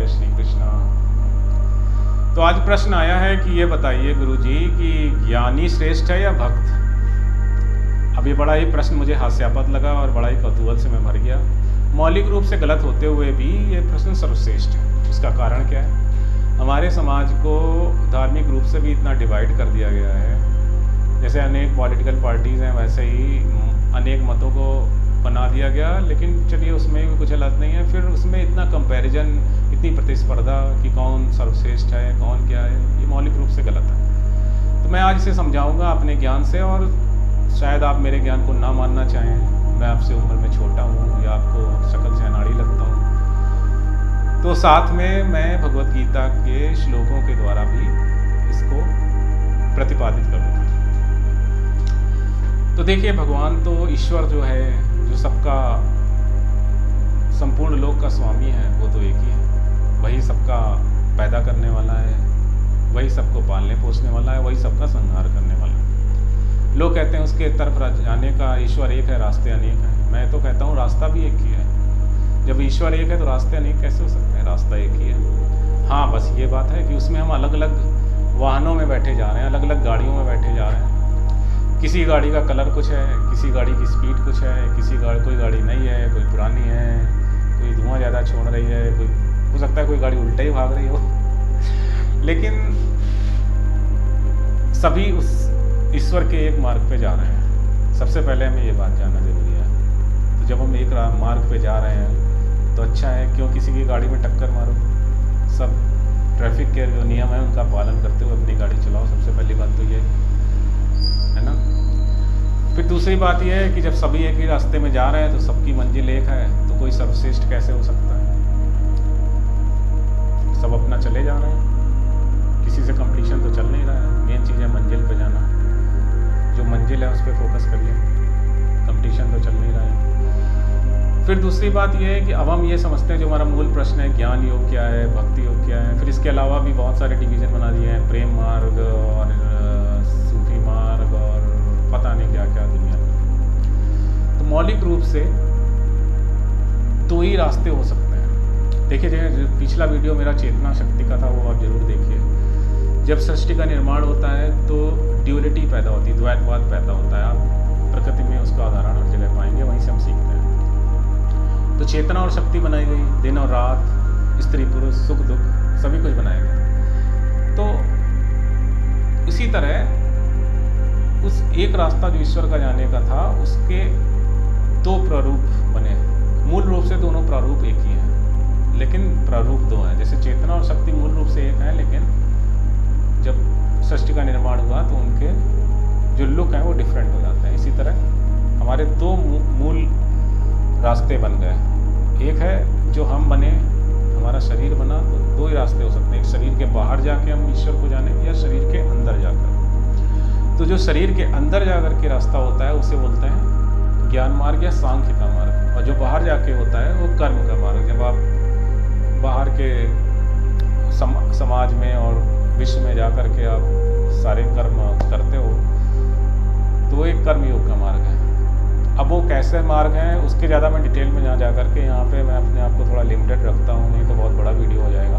जय श्री कृष्णा। तो आज प्रश्न आया है कि ये बताइए गुरुजी कि ज्ञानी श्रेष्ठ है या भक्त। अब ये बड़ा ही प्रश्न मुझे हास्यास्पद लगा और बड़ा ही कौतूहल से मैं भर गया। मौलिक रूप से गलत होते हुए भी ये प्रश्न सर्वश्रेष्ठ है। उसका कारण क्या है? हमारे समाज को धार्मिक रूप से भी इतना डिवाइड कर दिया गया है। जैसे अनेक पॉलिटिकल पार्टीज़ हैं, वैसे ही अनेक मतों को बना दिया गया। लेकिन चलिए, उसमें भी कुछ गलत नहीं है। फिर उसमें इतना कंपैरिजन, इतनी प्रतिस्पर्धा कि कौन सर्वश्रेष्ठ है, कौन क्या है, ये मौलिक रूप से गलत है। तो मैं आज इसे समझाऊंगा अपने ज्ञान से, और शायद आप मेरे ज्ञान को ना मानना चाहें। मैं आपसे उम्र में छोटा हूँ या आपको शक्ल से अनाड़ी लगता हूँ। तो साथ में मैं भगवत गीता के श्लोकों के द्वारा भी इसको प्रतिपादित करूँगा। तो देखिए, भगवान तो ईश्वर जो है, जो सबका संपूर्ण लोक का स्वामी है, वो तो एक ही है। वही सबका पैदा करने वाला है, वही सबको पालने पोसने वाला है, वही सबका संहार करने वाला है। लोग कहते हैं उसके तरफ जाने का ईश्वर एक है, रास्ते अनेक हैं। मैं तो कहता हूँ रास्ता भी एक ही है। जब ईश्वर एक है तो रास्ते अनेक कैसे हो सकते हैं? रास्ता एक ही है। हाँ, बस ये बात है कि उसमें हम अलग अलग वाहनों में बैठे जा रहे हैं, अलग अलग गाड़ियों में बैठे जा रहे हैं। किसी गाड़ी का कलर कुछ है, किसी गाड़ी की स्पीड कुछ है, कोई गाड़ी नई है, कोई पुरानी है, कोई धुआं ज़्यादा छोड़ रही है, कोई हो सकता है कोई गाड़ी उल्टा ही भाग रही हो। लेकिन सभी उस ईश्वर के एक मार्ग पे जा रहे हैं। सबसे पहले हमें ये बात जानना जरूरी है। तो जब हम एक मार्ग पे जा रहे हैं तो अच्छा है, क्यों किसी की गाड़ी में टक्कर मारो। सब ट्रैफिक के जो नियम है उनका पालन करते हुए अपनी गाड़ी चलाओ। सबसे पहली बात तो ये है ना। फिर दूसरी बात यह है कि जब सभी एक ही रास्ते में जा रहे हैं तो सबकी मंजिल एक है, तो कोई सर्वश्रेष्ठ कैसे हो सकता है? सब अपना चले जा रहे हैं, किसी से कंपटीशन तो चल नहीं रहा है। मेन चीज़ है मंजिल पे जाना। जो मंजिल है उस पर फोकस करिए, कंपटीशन तो चल नहीं रहा है। फिर दूसरी बात यह है कि अब हम ये समझते हैं, जो हमारा मूल प्रश्न है, ज्ञान योग क्या है, भक्ति योग क्या है। फिर इसके अलावा भी बहुत सारे डिवीज़न बना दिए हैं, प्रेम मार्ग और सूफी मार्ग और पता नहीं क्या क्या दुनिया में। तो मौलिक रूप से दो ही रास्ते हो सकते हैं। देखिए, जो पिछला वीडियो मेरा चेतना शक्ति का था, वो आप जरूर देखिए। जब सृष्टि का निर्माण होता है तो ड्यूअलिटी पैदा होती है, द्वैतवाद पैदा होता है। आप प्रकृति में उसका उदाहरण हर जगह पाएंगे, वहीं से हम सीखते हैं। तो चेतना और शक्ति बनाई गई, दिन और रात, स्त्री पुरुष, सुख दुख, सभी कुछ बनाया गया। तो इसी तरह उस एक रास्ता जो ईश्वर का जाने का था, उसके दो प्रारूप बने। मूल रूप से दोनों प्रारूप एक ही हैं, लेकिन प्रारूप दो हैं। जैसे चेतना और शक्ति मूल रूप से एक हैं, लेकिन जब सृष्टि का निर्माण हुआ तो उनके जो लुक हैं वो डिफरेंट हो जाते हैं। इसी तरह हमारे दो मूल रास्ते बन गए। एक है जो हम बने, हमारा शरीर बना, तो दो ही रास्ते हो सकते हैं। एक शरीर के बाहर जाके हम ईश्वर को जाने, या शरीर के अंदर जाकर। तो जो शरीर के अंदर जाकर के रास्ता होता है उसे बोलते हैं ज्ञान मार्ग या सांख्य का मार्ग। और जो बाहर जाके होता है वो कर्म का मार्ग। जब आप बाहर के समाज में और विश्व में जाकर के आप सारे कर्म करते हो, तो वो एक कर्म योग का मार्ग है। अब वो कैसे मार्ग हैं उसके ज़्यादा मैं डिटेल में यहाँ जाकर के, यहाँ पे मैं अपने आप को थोड़ा लिमिटेड रखता हूँ, नहीं तो बहुत बड़ा वीडियो हो जाएगा।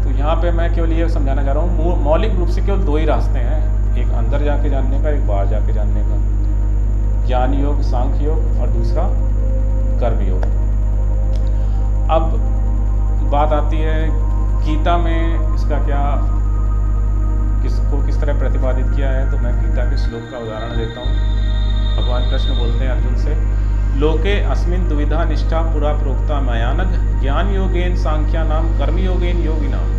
तो यहाँ पे मैं केवल ये समझाना चाह रहा हूँ, मौलिक रूप से केवल दो ही रास्ते हैं, एक अंदर जाके जानने का, एक बाहर जाके जानने का। ज्ञान योग, सांख्य योग, और दूसरा कर्म योग। अब बात आती है गीता में इसका क्या, किसको किस तरह प्रतिपादित किया है। तो मैं गीता के श्लोक का उदाहरण देता हूँ। भगवान कृष्ण बोलते हैं अर्जुन से, लोके अस्मिन् दुविधा निष्ठा पुरा प्रोक्ता मयानघ ज्ञान योगेन सांख्यानाम कर्म योगेन योगिनाम।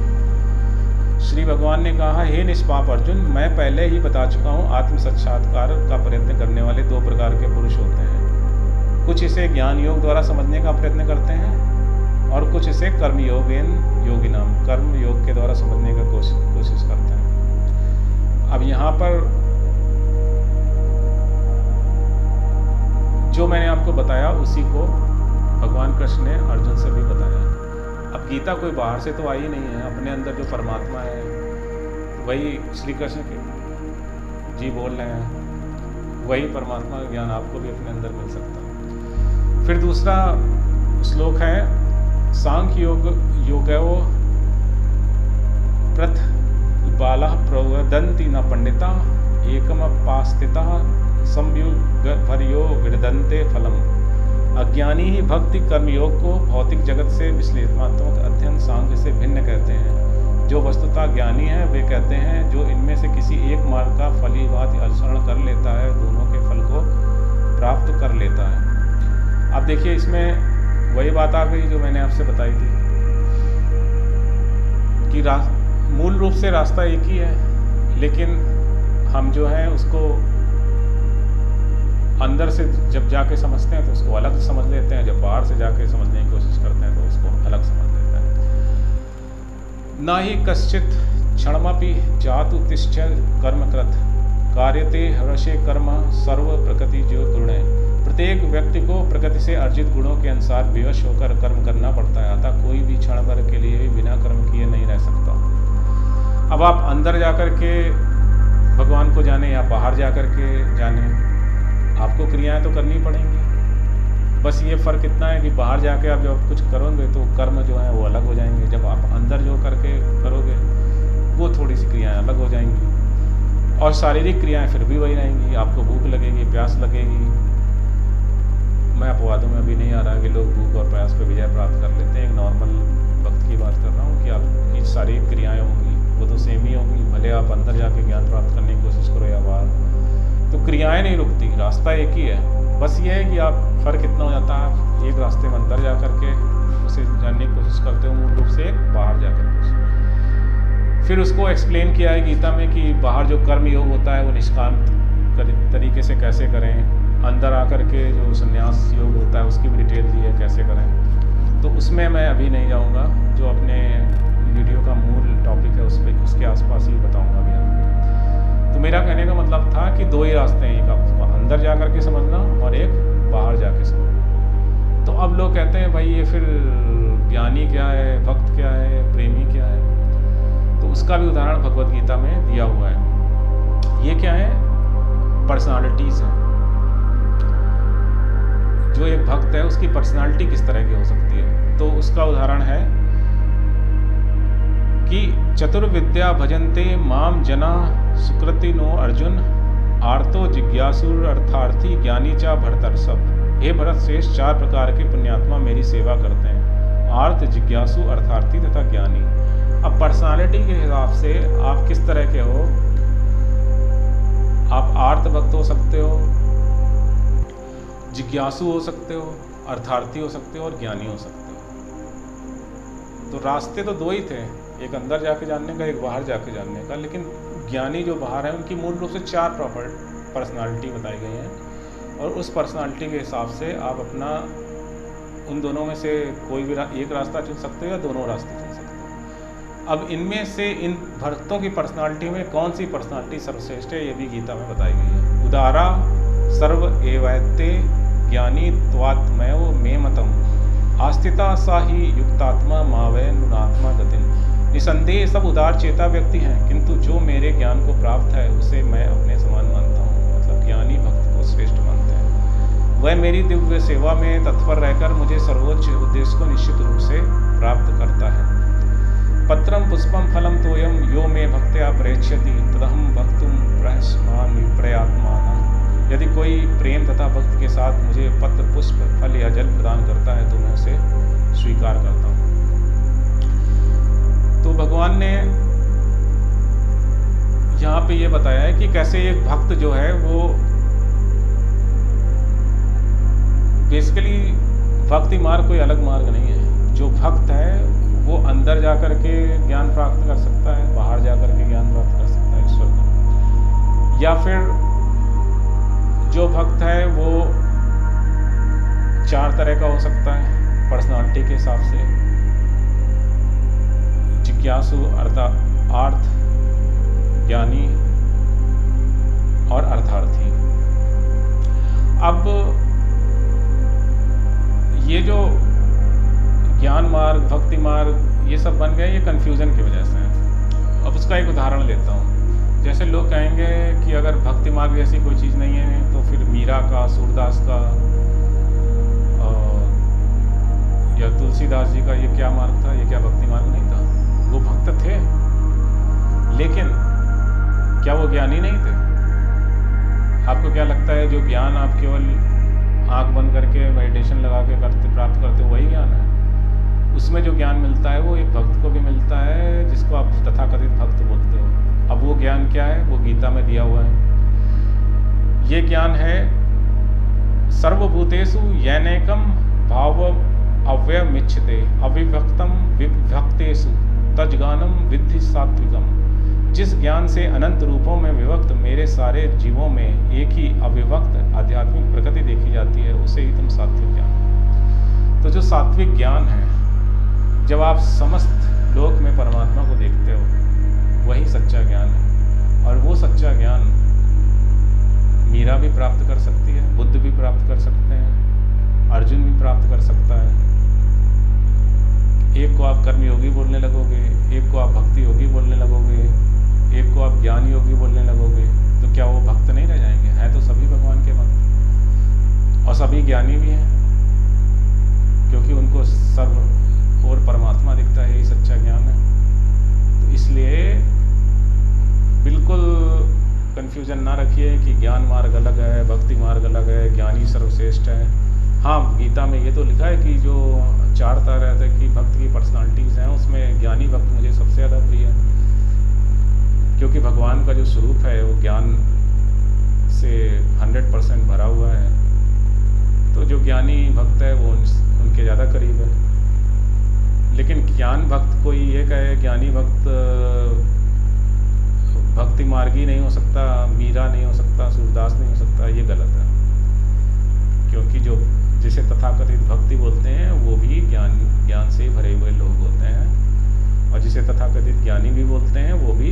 श्री भगवान ने कहा, हे निष्पाप अर्जुन, मैं पहले ही बता चुका हूँ, आत्म साक्षात्कार का प्रयत्न करने वाले दो प्रकार के पुरुष होते हैं। कुछ इसे ज्ञान योग द्वारा समझने का प्रयत्न करते हैं, और कुछ इसे कर्म योगेन योगिनाम, कर्म योग के द्वारा समझने का कोशिश करते हैं। अब यहाँ पर जो मैंने आपको बताया उसी को भगवान कृष्ण ने अर्जुन से भी बताया। अब गीता कोई बाहर से तो आई नहीं है, अपने अंदर जो परमात्मा है वही श्री कृष्ण जी बोल रहे हैं, वही परमात्मा का ज्ञान आपको भी अपने अंदर मिल सकता है। फिर दूसरा श्लोक है सांख्य योगो प्रतिबाला प्रवदन्ति न पंडिता एकमपास्थितः संयुगवर्यो विदन्ते फलम। अज्ञानी ही भक्ति कर्मयोग को भौतिक जगत से विश्लेषणात्मक अध्ययन सांख्य से भिन्न कहते हैं। जो वस्तुतः ज्ञानी है वे कहते हैं जो इनमें से किसी एक मार्ग का फलीभात अनुसरण कर लेता है दोनों के फल को प्राप्त कर लेता है। अब देखिए इसमें वही बात आ गई जो मैंने आपसे बताई थी कि मूल रूप से रास्ता एक ही है, लेकिन हम जो है उसको अंदर से जब जाके समझते हैं तो उसको अलग समझ लेते हैं, जब बाहर से जाके समझने की कोशिश करते हैं तो उसको अलग समझ लेते हैं। न ही कश्चित क्षणमपि जातु तिष्ठ्य कर्मकृत कार्यते हर्षे कर्म सर्व प्रकृति जो गुणे। प्रत्येक व्यक्ति को प्रकृति से अर्जित गुणों के अनुसार विवश होकर कर्म करना पड़ता है, अतः कोई भी क्षण भर के लिए भी बिना कर्म किए नहीं रह सकता। अब आप अंदर जाकर के भगवान को जाने या बाहर जाकर के जाने, आपको क्रियाएं तो करनी पड़ेंगी। बस ये फ़र्क इतना है कि बाहर जाके आप जब कुछ करोगे तो कर्म जो है वो अलग हो जाएंगे, जब आप अंदर जो करके करोगे वो थोड़ी सी क्रियाएं अलग हो जाएंगी, और शारीरिक क्रियाएं फिर भी वही रहेंगी। आपको भूख लगेगी, प्यास लगेगी। मैं अपवादों में अभी नहीं आ रहा कि लोग भूख और प्यास पर विजय प्राप्त कर लेते हैं, एक नॉर्मल वक्त की बात कर रहा हूँ कि आपकी शारीरिक क्रियाएँ होंगी वो तो सेम ही होंगी, भले आप अंदर जाके ज्ञान प्राप्त करने की कोशिश करो या बाहर, तो क्रियाएं नहीं रुकती, रास्ता एक ही है। बस ये है कि आप फ़र्क इतना हो जाता है, एक रास्ते में अंदर जा कर के उसे जानने की कोशिश करते हो मूल रूप से, बाहर जा कर के। फिर उसको एक्सप्लेन किया है गीता में कि बाहर जो कर्म योग होता है वो निष्काम तरीके से कैसे करें, अंदर आकर के जो संन्यास योग होता है उसकी भी डिटेल दी है कैसे करें, तो उसमें मैं अभी नहीं जाऊँगा। जो अपने वीडियो का मूल टॉपिक है उसके आसपास ही बताऊँगा अभी आपको। तो मेरा कहने का मतलब था कि दो ही रास्ते हैं, एक आप अंदर जा कर के समझना और एक बाहर जाके समझना। तो अब लोग कहते हैं भाई ये फिर ज्ञानी क्या है, भक्त क्या है, प्रेमी क्या है, तो उसका भी उदाहरण भगवद गीता में दिया हुआ है। ये क्या है, पर्सनालिटीज़ हैं। जो एक भक्त है उसकी पर्सनालिटी किस तरह की हो सकती है, तो उसका उदाहरण है कि चतुर्विद्या भजन्ते माम जना सुकृति नो अर्जुन आर्तो जिज्ञासुर अर्थार्थी ज्ञानी चा भरतर्षभ। हे भरत श्रेष्ठ, चार प्रकार के पुण्यात्मा मेरी सेवा करते हैं, आर्त, जिज्ञासु, अर्थार्थी तथा ज्ञानी। अब पर्सनालिटी के हिसाब से आप किस तरह के हो, आप आर्त भक्त हो सकते हो, जिज्ञासु हो सकते हो, अर्थार्थी हो सकते हो और ज्ञानी हो सकते हो। तो रास्ते तो दो ही थे, एक अंदर जाके जानने का, एक बाहर जाके जानने का। लेकिन ज्ञानी जो बाहर है उनकी मूल रूप से चार प्रॉपर पर्सनालिटी बताई गई हैं, और उस पर्सनालिटी के हिसाब से आप अपना उन दोनों में से कोई भी एक रास्ता चुन सकते हो या दोनों रास्ते चुन सकते हो। अब इनमें से इन भक्तों की पर्सनालिटी में कौन सी पर्सनालिटी सर्वश्रेष्ठ है, ये भी गीता में बताई गई है। उदारा सर्व एवैते ज्ञानी त्वात्मैव मे मतम आस्थिता सा ही युक्तात्मा मावै नुनात्मा गतिम। निसंदेह सब उदार चेता व्यक्ति हैं, किंतु जो मेरे ज्ञान को प्राप्त है उसे मैं अपने समान मानता हूँ। मतलब ज्ञानी भक्त को श्रेष्ठ मानते हैं। वह मेरी दिव्य सेवा में तत्पर रहकर मुझे सर्वोच्च उद्देश्य को निश्चित रूप से प्राप्त करता है। पत्रम पुष्पम फलम तोयम यो मे भक्त्या प्रेक्ष्यति तदहम भक्तुम प्रहस्मामि प्रयात्मानः। यदि कोई प्रेम तथा भक्त के साथ मुझे पत्र, पुष्प, फल या जल प्रदान करता है तो मैं उसे स्वीकार करता हूँ। तो भगवान ने यहाँ पे ये बताया है कि कैसे एक भक्त जो है वो बेसिकली भक्ति मार्ग कोई अलग मार्ग नहीं है। जो भक्त है वो अंदर जाकर के ज्ञान प्राप्त कर सकता है, बाहर जाकर के ज्ञान प्राप्त कर सकता है ईश्वर का, या फिर जो भक्त है वो चार तरह का हो सकता है पर्सनालिटी के हिसाब से, जिज्ञासु, आर्थ, ज्ञानी और अर्थार्थी। अब ये जो ज्ञान मार्ग, भक्ति मार्ग, ये सब बन गए ये कन्फ्यूज़न की वजह से है। अब उसका एक उदाहरण लेता हूँ। जैसे लोग कहेंगे कि अगर भक्ति मार्ग जैसी कोई चीज़ नहीं है तो फिर मीरा का, सूरदास का या तुलसीदास जी का ये क्या मार्ग था? ये क्या भक्ति मार्ग नहीं था? वो भक्त थे, लेकिन क्या वो ज्ञानी नहीं थे? आपको क्या लगता है जो ज्ञान आप केवल आंख बंद करके मेडिटेशन लगा के प्राप्त करते हो वही ज्ञान है? उसमें जो ज्ञान मिलता है वो एक भक्त को भी मिलता है, जिसको आप तथाकथित भक्त बोलते हो। अब वो ज्ञान क्या है? वो गीता में दिया हुआ है। ये ज्ञान है सर्वभूतेषु येनैकं भाव अव्ययमिच्छते अविभक्तम विभक्तेषु तज्ज्ञानम विद्धि सात्विकम। जिस ज्ञान से अनंत रूपों में विभक्त मेरे सारे जीवों में एक ही अविभक्त आध्यात्मिक प्रकृति देखी जाती है, उसे ही तुम सात्विक ज्ञान। तो जो सात्विक ज्ञान है, जब आप समस्त लोक में परमात्मा को देखते हो, वही सच्चा ज्ञान है। और वो सच्चा ज्ञान मीरा भी प्राप्त कर सकती है, बुद्ध भी प्राप्त कर सकते हैं, अर्जुन भी प्राप्त कर सकता है। एक को आप कर्म योगी बोलने लगोगे, एक को आप भक्ति योगी बोलने लगोगे, एक को आप ज्ञान योगी बोलने लगोगे, तो क्या वो भक्त नहीं रह जाएंगे? हैं तो सभी भगवान के भक्त, और सभी ज्ञानी भी हैं, क्योंकि उनको सर्व और परमात्मा दिखता है। यही सच्चा ज्ञान है। तो इसलिए बिल्कुल कन्फ्यूजन ना रखिए कि ज्ञान मार्ग अलग है, भक्ति मार्ग अलग है, ज्ञानी सर्वश्रेष्ठ है। हाँ, गीता में ये तो लिखा है कि जो 4 तरह की भक्त की पर्सनालिटीज़ हैं, उसमें ज्ञानी भक्त मुझे सबसे ज़्यादा प्रिय है, क्योंकि भगवान का जो स्वरूप है वो ज्ञान से 100% भरा हुआ है। तो जो ज्ञानी भक्त है वो उनके ज़्यादा करीब है। लेकिन ज्ञान भक्त कोई ये कहे ज्ञानी भक्त भक्ति मार्गी नहीं हो सकता, मीरा नहीं हो सकता, सूरदास नहीं हो सकता, ये गलत है। क्योंकि जो जिसे तथाकथित भक्ति बोलते हैं वो भी ज्ञान से भरे हुए लोग होते हैं, और जिसे तथाकथित ज्ञानी भी बोलते हैं वो भी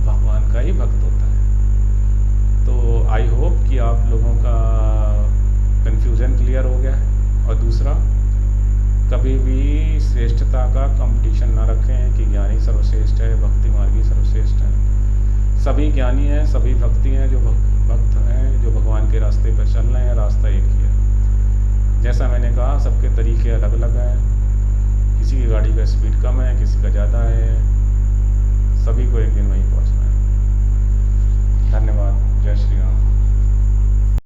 भगवान का ही भक्त होता है। तो आई होप कि आप लोगों का कन्फ्यूज़न क्लियर हो गया है। और दूसरा, कभी भी श्रेष्ठता का कंपटीशन ना रखें कि ज्ञानी सर्वश्रेष्ठ है, भक्ति मार्गी सर्वश्रेष्ठ है। सभी ज्ञानी हैं, सभी भक्ति हैं, जो भक्त हैं, जो भगवान के रास्ते पर चल रहे हैं। रास्ता एक ही है। जैसा मैंने कहा, सबके तरीके अलग अलग हैं। किसी की गाड़ी का स्पीड कम है, किसी का ज़्यादा है। सभी को एक दिन वहीं पहुंचना है। धन्यवाद। जय श्री राम।